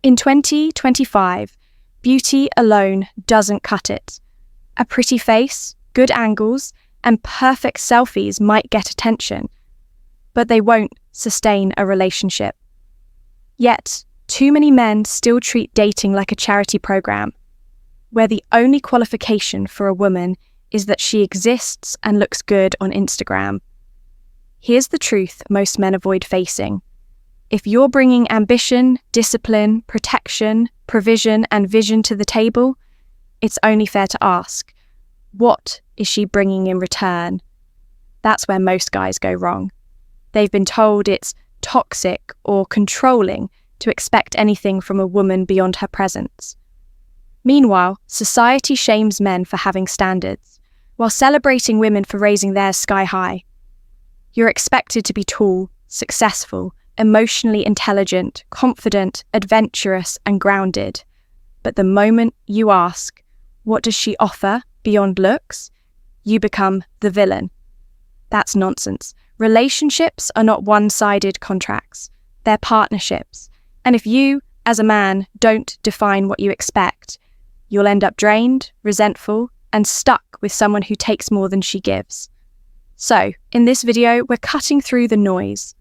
In 2025, beauty alone doesn't cut it. A pretty face, good angles, and perfect selfies might get attention, but they won't sustain a relationship. Yet, too many men still treat dating like a charity program, where the only qualification for a woman is that she exists and looks good on Instagram. Here's the truth most men avoid facing. If you're bringing ambition, discipline, protection, provision, and vision to the table, it's only fair to ask, what is she bringing in return? That's where most guys go wrong. They've been told it's toxic or controlling to expect anything from a woman beyond her presence. Meanwhile, society shames men for having standards, while celebrating women for raising theirs sky high. You're expected to be tall, successful, emotionally intelligent, confident, adventurous, and grounded. But the moment you ask, what does she offer beyond looks? You become the villain. That's nonsense. Relationships are not one-sided contracts. They're partnerships. And if you, as a man, don't define what you expect, you'll end up drained, resentful, and stuck with someone who takes more than she gives. So, in this video, we're cutting through the noise.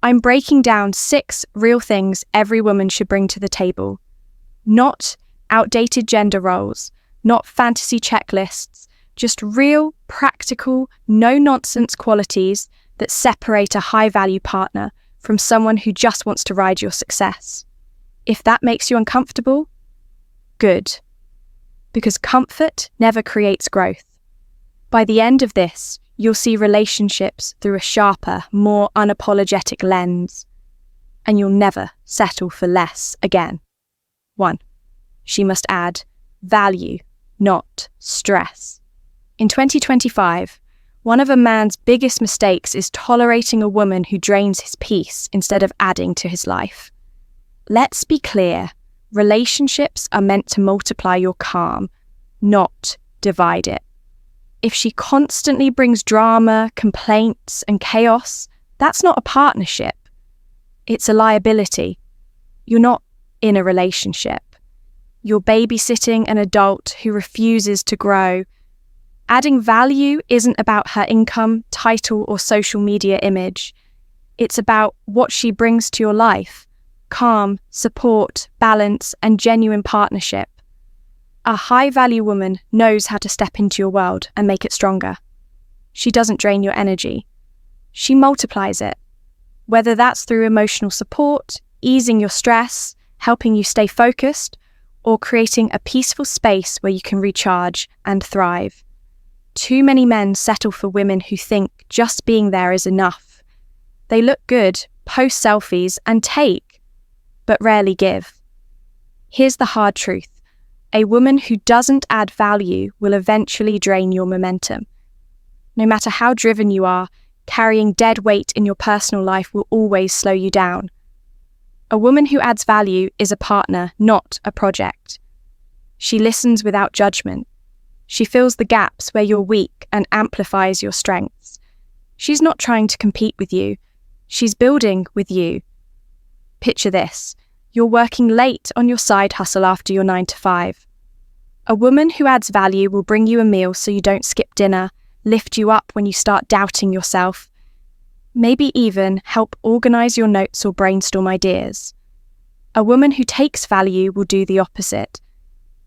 I'm breaking down 6 real things every woman should bring to the table. Not outdated gender roles, not fantasy checklists, just real, practical, no-nonsense qualities that separate a high-value partner from someone who just wants to ride your success. If that makes you uncomfortable, good. Because comfort never creates growth. By the end of this, you'll see relationships through a sharper, more unapologetic lens. And you'll never settle for less again. 1. She must add value, not stress. In 2025, one of a man's biggest mistakes is tolerating a woman who drains his peace instead of adding to his life. Let's be clear, relationships are meant to multiply your calm, not divide it. If she constantly brings drama, complaints, and chaos, that's not a partnership. It's a liability. You're not in a relationship. You're babysitting an adult who refuses to grow. Adding value isn't about her income, title, or social media image. It's about what she brings to your life: calm, support, balance, and genuine partnership. A high-value woman knows how to step into your world and make it stronger. She doesn't drain your energy. She multiplies it. Whether that's through emotional support, easing your stress, helping you stay focused, or creating a peaceful space where you can recharge and thrive. Too many men settle for women who think just being there is enough. They look good, post selfies, and take, but rarely give. Here's the hard truth. A woman who doesn't add value will eventually drain your momentum. No matter how driven you are, carrying dead weight in your personal life will always slow you down. A woman who adds value is a partner, not a project. She listens without judgment. She fills the gaps where you're weak and amplifies your strengths. She's not trying to compete with you. She's building with you. Picture this. You're working late on your side hustle after your 9 to 5. A woman who adds value will bring you a meal so you don't skip dinner, lift you up when you start doubting yourself, maybe even help organize your notes or brainstorm ideas. A woman who takes value will do the opposite.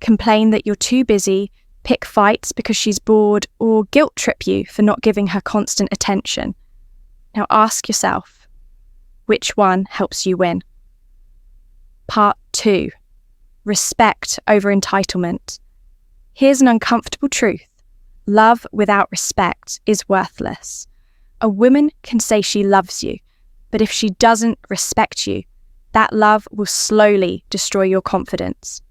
Complain that you're too busy, pick fights because she's bored, or guilt trip you for not giving her constant attention. Now ask yourself, which one helps you win? Part 2. Respect over entitlement. Here's an uncomfortable truth. Love without respect is worthless. A woman can say she loves you, but if she doesn't respect you, that love will slowly destroy your confidence.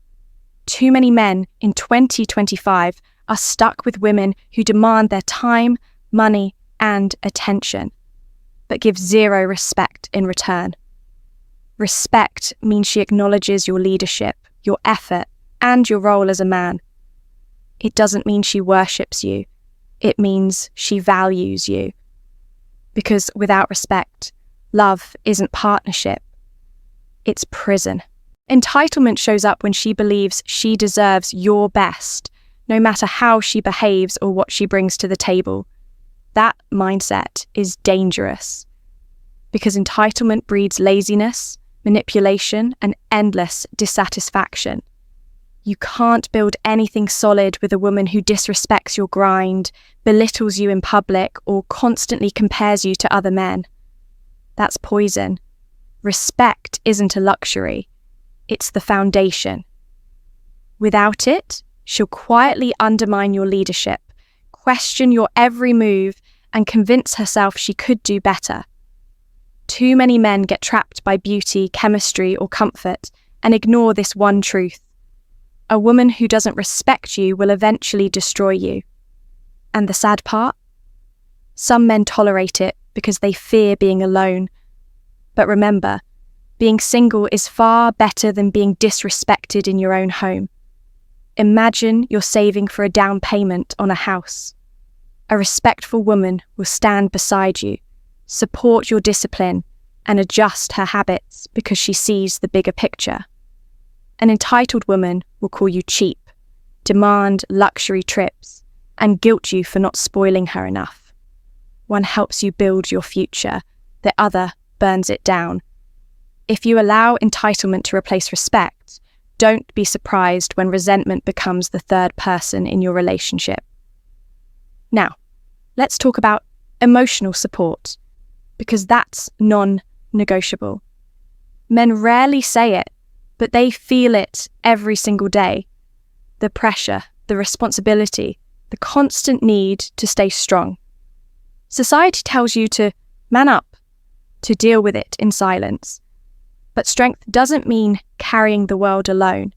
Too many men in 2025 are stuck with women who demand their time, money, and attention, but give zero respect in return. Respect means she acknowledges your leadership, your effort, and your role as a man. It doesn't mean she worships you. It means she values you. Because without respect, love isn't partnership. It's prison. Entitlement shows up when she believes she deserves your best, no matter how she behaves or what she brings to the table. That mindset is dangerous because entitlement breeds laziness, manipulation, and endless dissatisfaction. You can't build anything solid with a woman who disrespects your grind, belittles you in public, or constantly compares you to other men. That's poison. Respect isn't a luxury. It's the foundation. Without it, she'll quietly undermine your leadership, question your every move, and convince herself she could do better. Too many men get trapped by beauty, chemistry, or comfort and ignore this one truth. A woman who doesn't respect you will eventually destroy you. And the sad part? Some men tolerate it because they fear being alone. But remember, being single is far better than being disrespected in your own home. Imagine you're saving for a down payment on a house. A respectful woman will stand beside you, support your discipline, and adjust her habits because she sees the bigger picture. An entitled woman will call you cheap, demand luxury trips, and guilt you for not spoiling her enough. One helps you build your future, the other burns it down. If you allow entitlement to replace respect, don't be surprised when resentment becomes the third person in your relationship. Now, let's talk about emotional support, because that's non-negotiable. Men rarely say it, but they feel it every single day. The pressure, the responsibility, the constant need to stay strong. Society tells you to man up, to deal with it in silence. But strength doesn't mean carrying the world alone.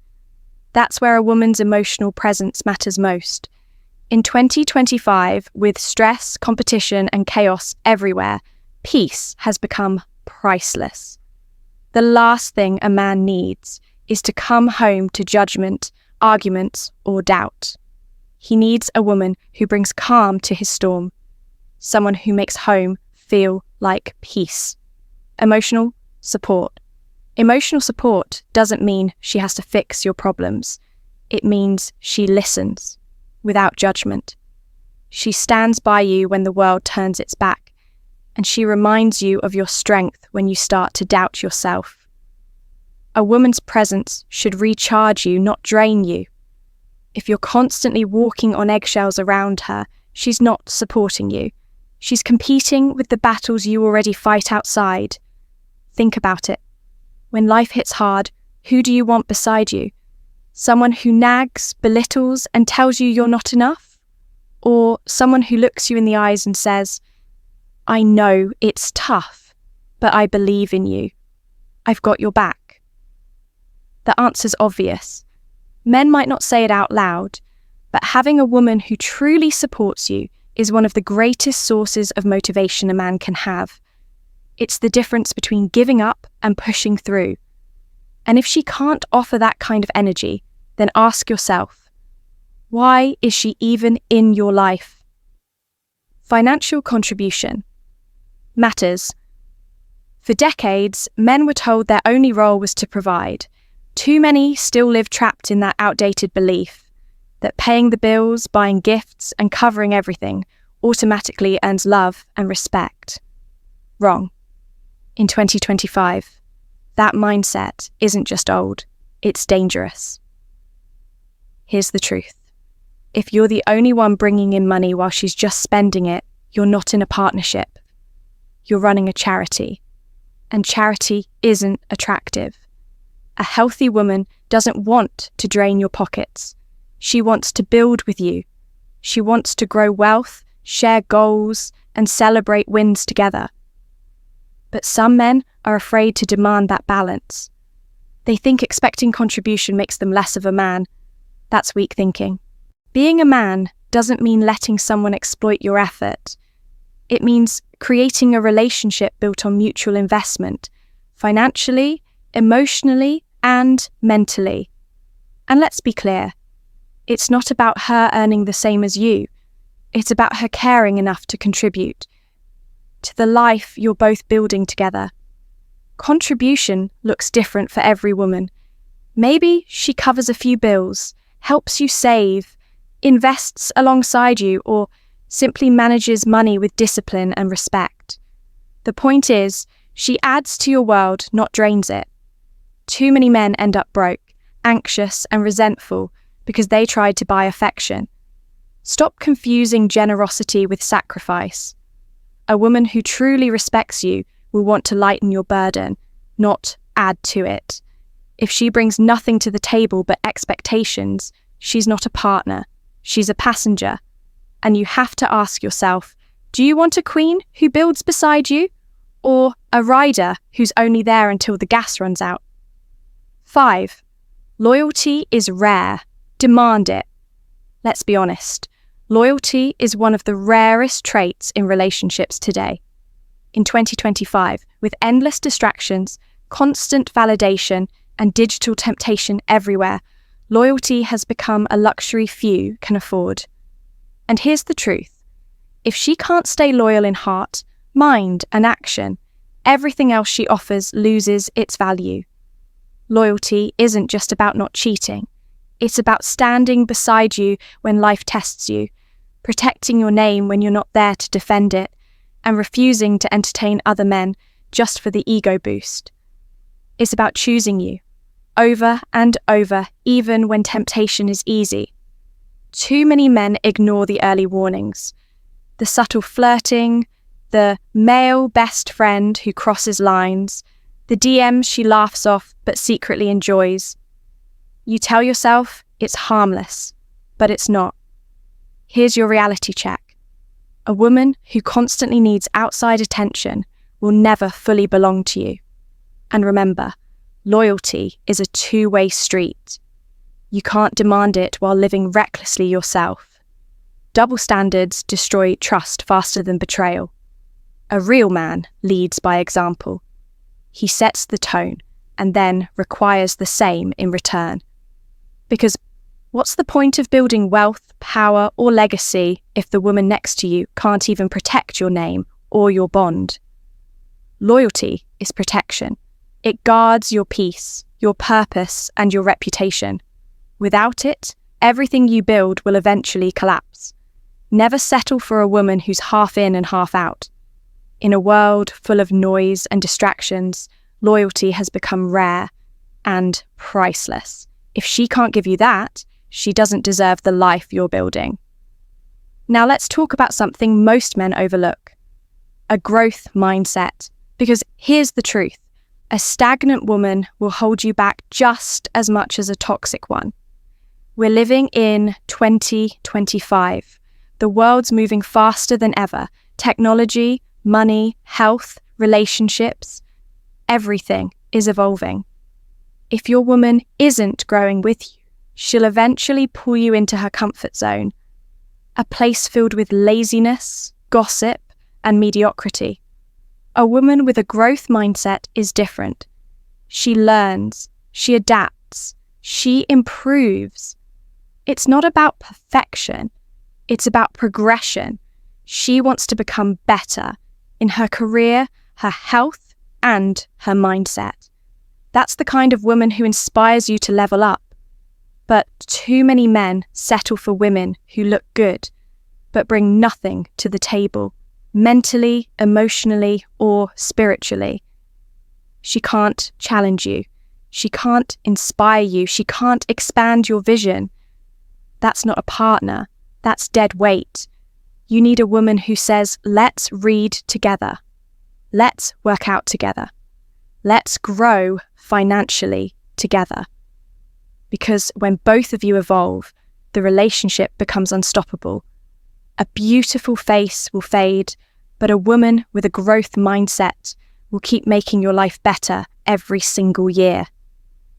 That's where a woman's emotional presence matters most. In 2025, with stress, competition, and chaos everywhere, peace has become priceless. The last thing a man needs is to come home to judgment, arguments, or doubt. He needs a woman who brings calm to his storm, someone who makes home feel like peace. Emotional support. Emotional support doesn't mean she has to fix your problems. It means she listens without judgment. She stands by you when the world turns its back, and she reminds you of your strength when you start to doubt yourself. A woman's presence should recharge you, not drain you. If you're constantly walking on eggshells around her, she's not supporting you. She's competing with the battles you already fight outside. Think about it. When life hits hard, who do you want beside you? Someone who nags, belittles, and tells you you're not enough? Or someone who looks you in the eyes and says, I know it's tough, but I believe in you. I've got your back. The answer's obvious. Men might not say it out loud, but having a woman who truly supports you is one of the greatest sources of motivation a man can have. It's the difference between giving up and pushing through. And if she can't offer that kind of energy, then ask yourself, why is she even in your life? Financial contribution matters. For decades, men were told their only role was to provide. Too many still live trapped in that outdated belief that paying the bills, buying gifts, and covering everything automatically earns love and respect. Wrong. In 2025, that mindset isn't just old, it's dangerous. Here's the truth. If you're the only one bringing in money while she's just spending it, you're not in a partnership. You're running a charity. And charity isn't attractive. A healthy woman doesn't want to drain your pockets. She wants to build with you. She wants to grow wealth, share goals, and celebrate wins together. But some men are afraid to demand that balance. They think expecting contribution makes them less of a man. That's weak thinking. Being a man doesn't mean letting someone exploit your effort. It means creating a relationship built on mutual investment, financially, emotionally, and mentally. And let's be clear, it's not about her earning the same as you. It's about her caring enough to contribute to the life you're both building together. Contribution looks different for every woman. Maybe she covers a few bills, helps you save, invests alongside you, or simply manages money with discipline and respect. The point is, she adds to your world, not drains it. Too many men end up broke, anxious, and resentful because they tried to buy affection. Stop confusing generosity with sacrifice. A woman who truly respects you will want to lighten your burden, not add to it. If she brings nothing to the table but expectations, she's not a partner, she's a passenger. And you have to ask yourself, do you want a queen who builds beside you, or a rider who's only there until the gas runs out? 5. Loyalty is rare. Demand it. Let's be honest. Loyalty is one of the rarest traits in relationships today. In 2025, with endless distractions, constant validation, and digital temptation everywhere, loyalty has become a luxury few can afford. And here's the truth. If she can't stay loyal in heart, mind, and action, everything else she offers loses its value. Loyalty isn't just about not cheating. It's about standing beside you when life tests you, protecting your name when you're not there to defend it, and refusing to entertain other men just for the ego boost. It's about choosing you, over and over, even when temptation is easy. Too many men ignore the early warnings. The subtle flirting, the male best friend who crosses lines, the DMs she laughs off but secretly enjoys. You tell yourself it's harmless, but it's not. Here's your reality check. A woman who constantly needs outside attention will never fully belong to you. And remember, loyalty is a two-way street. You can't demand it while living recklessly yourself. Double standards destroy trust faster than betrayal. A real man leads by example. He sets the tone and then requires the same in return. Because what's the point of building wealth, power, or legacy if the woman next to you can't even protect your name or your bond? Loyalty is protection. It guards your peace, your purpose, and your reputation. Without it, everything you build will eventually collapse. Never settle for a woman who's half in and half out. In a world full of noise and distractions, loyalty has become rare and priceless. If she can't give you that, she doesn't deserve the life you're building. Now let's talk about something most men overlook. A growth mindset. Because here's the truth. A stagnant woman will hold you back just as much as a toxic one. We're living in 2025. The world's moving faster than ever. Technology, money, health, relationships, everything is evolving. If your woman isn't growing with you, she'll eventually pull you into her comfort zone, a place filled with laziness, gossip, and mediocrity. A woman with a growth mindset is different. She learns, she adapts, she improves. It's not about perfection, it's about progression. She wants to become better in her career, her health, and her mindset. That's the kind of woman who inspires you to level up. But too many men settle for women who look good, but bring nothing to the table, mentally, emotionally, or spiritually. She can't challenge you. She can't inspire you. She can't expand your vision. That's not a partner. That's dead weight. You need a woman who says, let's read together. Let's work out together. Let's grow financially together. Because when both of you evolve, the relationship becomes unstoppable. A beautiful face will fade, but a woman with a growth mindset will keep making your life better every single year.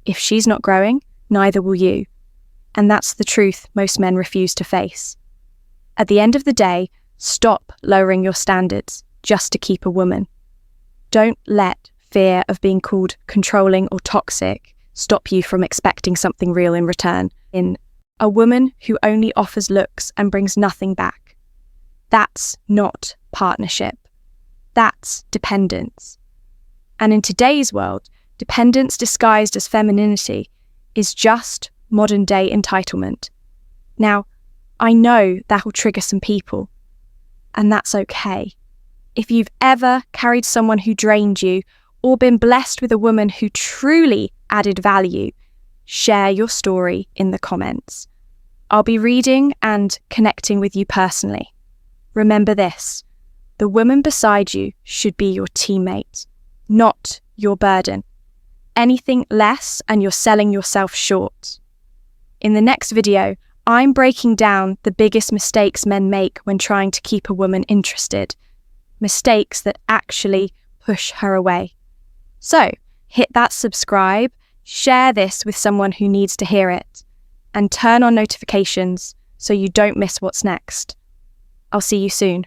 If she's not growing, neither will you. And that's the truth most men refuse to face. At the end of the day, stop lowering your standards just to keep a woman. Don't let fear of being called controlling or toxic stop you from expecting something real in return. In a woman who only offers looks and brings nothing back. That's not partnership. That's dependence. And in today's world, dependence disguised as femininity is just modern-day entitlement. Now, I know that will trigger some people, and that's okay. If you've ever carried someone who drained you or been blessed with a woman who truly added value, share your story in the comments. I'll be reading and connecting with you personally. Remember this, the woman beside you should be your teammate, not your burden. Anything less and you're selling yourself short. In the next video, I'm breaking down the biggest mistakes men make when trying to keep a woman interested. Mistakes that actually push her away. So, hit that subscribe, share this with someone who needs to hear it, and turn on notifications so you don't miss what's next. I'll see you soon.